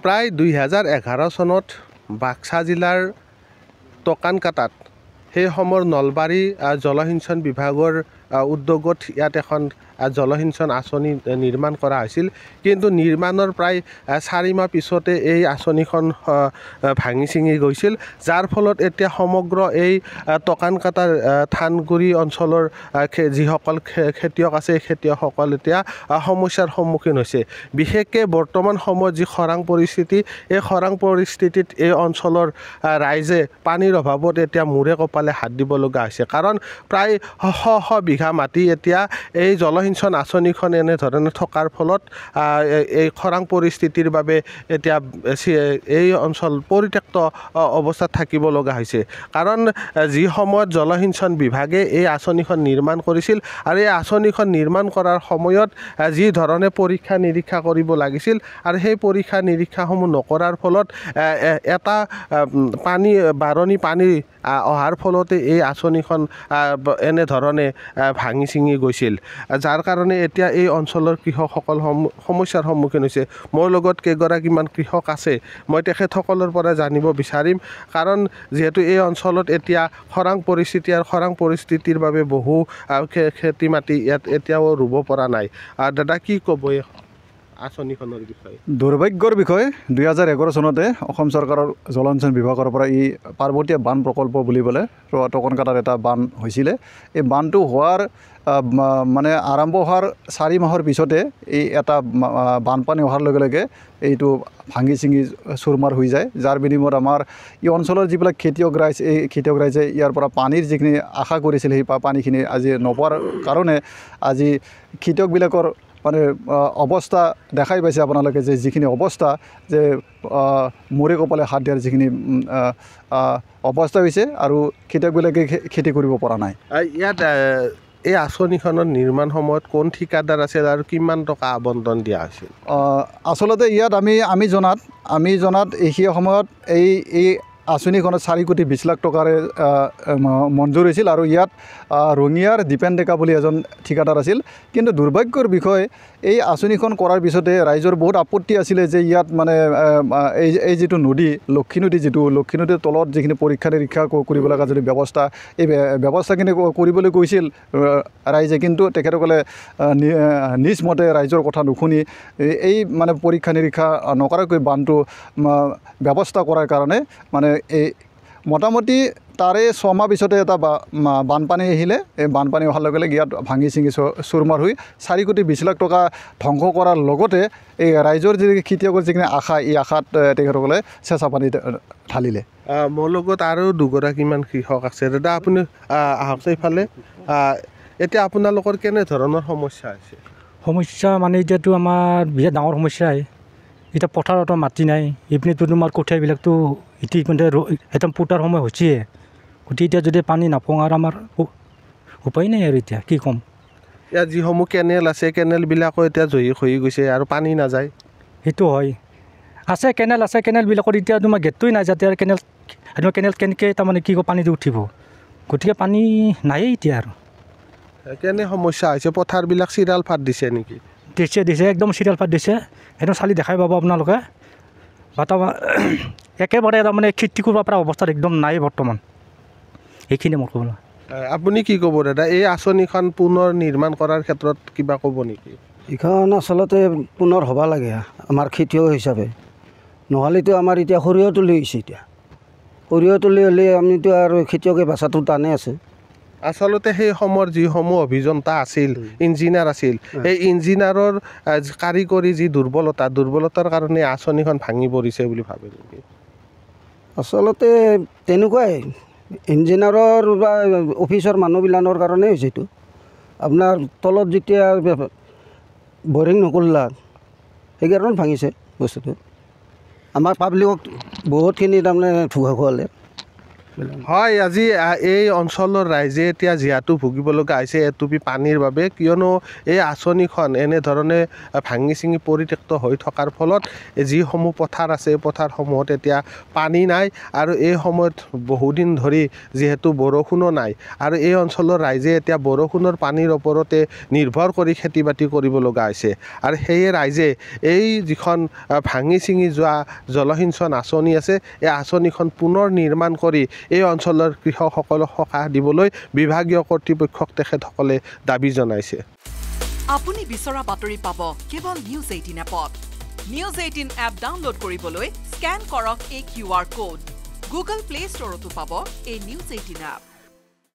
প্ৰায় 2011 চনত বাক্সা জিলাৰ টকানকাটাত সেই সময়ৰ নলবাৰী জলসিঞ্চন বিভাগৰ উদ্যোগত ইয়াত এখন জলসিঞ্চন আঁচনি নিৰ্মাণ কৰা হৈছিল। কিন্তু নিৰ্মাণৰ প্ৰায় 4 মাহ পিছতে এই আঁচনিখন ভাঙি ছিঙি গৈছিল, যাৰ ফলত এতিয়া সমগ্ৰ এই টকানকাটাৰ থানগুৰি অঞ্চলৰ যিসকল খেতিয়ক আছে এই খেতিয়কসকল এতিয়া সমস্যাৰ সন্মুখীন হৈছে। বিশেষকৈ বৰ্তমান সময়ত যি খৰাং পৰিস্থিতি, এই খৰাং পৰিস্থিতিত এই অঞ্চলৰ ৰাইজে পানীৰ অভাৱত এতিয়া মূৰে কপালে হাত দিব লগা হৈছে। কাৰণ প্ৰায় শ বিঘা মাটি এতিয়া এই জলসিঞ্চন আঁচনিখন এনেধৰণে থকাৰ ফলত এই খৰাং পৰিস্থিতিৰ বাবে এতিয়া এই অঞ্চল পৰিত্যক্ত অৱস্থাত থাকিব লগা হৈছে। কাৰণ যি সময়ত জলসিঞ্চন বিভাগে এই আঁচনিখন নিৰ্মাণ কৰিছিল আৰু এই আঁচনিখন নিৰ্মাণ কৰাৰ সময়ত যি ধৰণে পৰীক্ষা নিৰীক্ষা কৰিব লাগিছিল আৰু সেই পৰীক্ষা নিৰীক্ষাসমূহ নকৰাৰ ফলত এটা বাৰণি পানী অহাৰ ফলতে এই আঁচনিখন এনেধৰণে ভাঙি ছিঙি গৈছিল, যাৰ কাৰণে এতিয়া এই অঞ্চলৰ কৃষকসকল সমস্যাৰ সন্মুখীন হৈছে। মোৰ লগত কেইগৰাকীমান কৃষক আছে, মই তেখেতসকলৰ পৰা জানিব বিচাৰিম। কাৰণ যিহেতু এই অঞ্চলত এতিয়া খৰাং পৰিস্থিতি আৰু খৰাং পৰিস্থিতিৰ বাবে বহু খেতি মাটি ইয়াত এতিয়াও ৰুব পৰা নাই। দাদা, কি ক'ব এই আঁচনিখনৰ বিষয়ে? দুৰ্ভাগ্যৰ বিষয়, 2011 চনতে অসম চৰকাৰৰ জলসিঞ্চন বিভাগৰ পৰা ই পাৰ্বতীয়া বান প্ৰকল্প বুলি পেলাই টকানকাটাৰ এটা বান হৈছিলে। এই বানটো হোৱাৰ আৰম্ভ হোৱাৰ 4 মাহৰ পিছতে এই এটা বানপানী অহাৰ লগে লগে এইটো ভাঙি ছিঙি চুৰমাৰ হৈ যায়, যাৰ বিনিময়ত আমাৰ এই অঞ্চলৰ যিবিলাক খেতিয়ক ৰাইজ, এই খেতিয়ক ৰাইজে ইয়াৰ পৰা পানীৰ যিখিনি আশা কৰিছিল সেই পানীখিনি আজি নোপোৱাৰ কাৰণে আজি খেতিয়কবিলাকৰ অৱস্থা দেখাই পাইছে আপোনালোকে, যে যিখিনি অৱস্থা যে মূৰে কপালে হাত দিয়াৰ যিখিনি অৱস্থা হৈছে আৰু খেতিয়কবিলাকে খেতি কৰিব পৰা নাই। ইয়াত এই আঁচনিখনৰ নিৰ্মাণ সময়ত কোন ঠিকাদাৰ আছিল আৰু কিমান টকা আবণ্টন দিয়া হৈছিল? আচলতে ইয়াত আমি জনাত সেই সময়ত এই আঁচনিখনত 4 কোটি 20 লাখ টকাৰে মঞ্জুৰ হৈছিল আৰু ইয়াত ৰঙিয়াৰ দীপেন ডেকা বুলি এজন ঠিকাদাৰ আছিল। কিন্তু দুৰ্ভাগ্যৰ বিষয়, এই আঁচনিখন কৰাৰ পিছতে ৰাইজৰ বহুত আপত্তি আছিলে যে ইয়াত এই যিটো নদী, লক্ষী নদীৰ তলত যিখিনি পৰীক্ষা নিৰীক্ষা কৰিব লগা যদি ব্যৱস্থা, এই ব্যৱস্থাখিনি কৰিবলৈ কৈছিল ৰাইজে, কিন্তু তেখেতসকলে নিজ মতে ৰাইজৰ কথা নুশুনি এই পৰীক্ষা নিৰীক্ষা নকৰাকৈ বানটো ব্যৱস্থা কৰাৰ কাৰণে এই মোটামুটি তাৰে 6 মাহ পিছতে এটা বানপানী আহিলে। এই বানপানী অহাৰ লগে লগে ইয়াত ভাঙি ছিঙি চুৰমাৰ হৈ 4 কোটি 20 লাখ টকা ধ্বংস কৰাৰ লগতে এই ৰাইজৰ যি খেতিয়কৰ যিখিনি আশা, এই আশাত তেখেতসকলে চেঁচা পানী ঢালিলে। মোৰ লগত আৰু দুগৰাকীমান কৃষক আছে। দাদা, আপুনি আহক এইফালে। এতিয়া আপোনালোকৰ কেনেধৰণৰ সমস্যা হৈছে? সমস্যা এতিয়াতো আমাৰ বিৰাট ডাঙৰ সমস্যাই। এতিয়া পথাৰতো মাটি নাই, এইপিনেতো তোমাৰ কঠীয়াবিলাকতো একদম পোতাৰ সময় হৈছে। গতিকে এতিয়া যদি পানী নাপাওঁ আৰু আমাৰ উপায় নাই আৰু এতিয়া কি ক'ম। ইয়াত যিসমূহ কেনেল আছে, কেনেলবিলাকো এতিয়া জয়ী হৈ গৈছে আৰু পানী নাযায়। সেইটো হয়, আছে কেনেল আছে, কেনেলবিলাকত এতিয়া তোমাৰ গেটটোৱে নাই, যাতে আৰু কেনেল কেনেকৈ কি পানীটো উঠিব। গতিকে পানী নায়েই এতিয়া আৰু। কেনে সমস্যা হৈছে? পথাৰবিলাক চিৰাল ফাট দিছে নেকি? দিছে একদম চিৰিয়েল ফাট দিছে। একদম চালি দেখাই পাব আপোনালোকে। একেবাৰে খেতি কৰিব পৰা অৱস্থাত একদম নাই বৰ্তমান। এইখিনি মোৰ ক'ব। আপুনি কি ক'ব দাদা? এই আঁচনিখন পুনৰ নিৰ্মাণ কৰাৰ ক্ষেত্ৰত কিবা ক'ব নেকি? এইখন আচলতে পুনৰ হ'ব লাগে আমাৰ খেতিয়ক হিচাপে। নহ'লেতো আমাৰ এতিয়া সৰিয়হ তুলি হৈছে। এতিয়া সৰিয়হ তুলি হ'লে আমিতো আৰু খেতিয়কে বাচাটো টানে আছে। আচলতে সেই সময়ৰ যিসমূহ অভিযন্তা আছিল, ইঞ্জিনিয়াৰ আছিল, এই ইঞ্জিনিয়াৰৰ কাৰিকৰী যি দুৰ্বলতাৰ কাৰণে আঁচনিখন ভাঙি পৰিছে বুলি ভাবে নেকি? আচলতে তেনেকুৱাই, ইঞ্জিনিয়াৰৰ বা অফিচৰ মানুহবিলাকৰ কাৰণে হৈছে এইটো। আপোনাৰ তলত যেতিয়া বৰিং নকৰিলা, সেইকাৰণে ভাঙিছে বস্তুটো। আমাৰ পাব্লিকক বহুতখিনি ভুগা খোৱালে। হয় আজি এই অঞ্চলৰ ৰাইজে এতিয়া যিহেতু ভুগিব লগা হৈছে এটুপি পানীৰ বাবে কিয়নো এই আঁচনিখন এনেধৰণে ভাঙি চিঙি পৰিত্যক্ত হৈ থকাৰ ফলত যিসমূহ পথাৰ আছে এই পথাৰসমূহত এতিয়া পানী নাই আৰু এই সময়ত বহুদিন ধৰি যিহেতু বৰষুণো নাই আৰু এই অঞ্চলৰ ৰাইজে এতিয়া বৰষুণৰ পানীৰ ওপৰতে নিৰ্ভৰ কৰি খেতি বাতি কৰিব লগা হৈছে আৰু সেয়ে ৰাইজে এই যিখন ভাঙি চিঙি যোৱা জলসিঞ্চন আঁচনি আছে এই আঁচনিখন পুনৰ নিৰ্মাণ কৰি এই অঞ্চলৰ কৃষকসকলক সকাহ দিবলৈ বিভাগীয় কৰ্তৃপক্ষক তেখেতসকলে দাবী জনাইছে আপুনি বিচৰা বাতৰি পাব কেৱল নিউজ 18 এপত নিউজ 18 এপ ডাউনলোড কৰিবলৈ স্কেন কৰক এই QR কোড গুগল প্লে ষ্টৰতো পাব এই নিউজ 18 এপ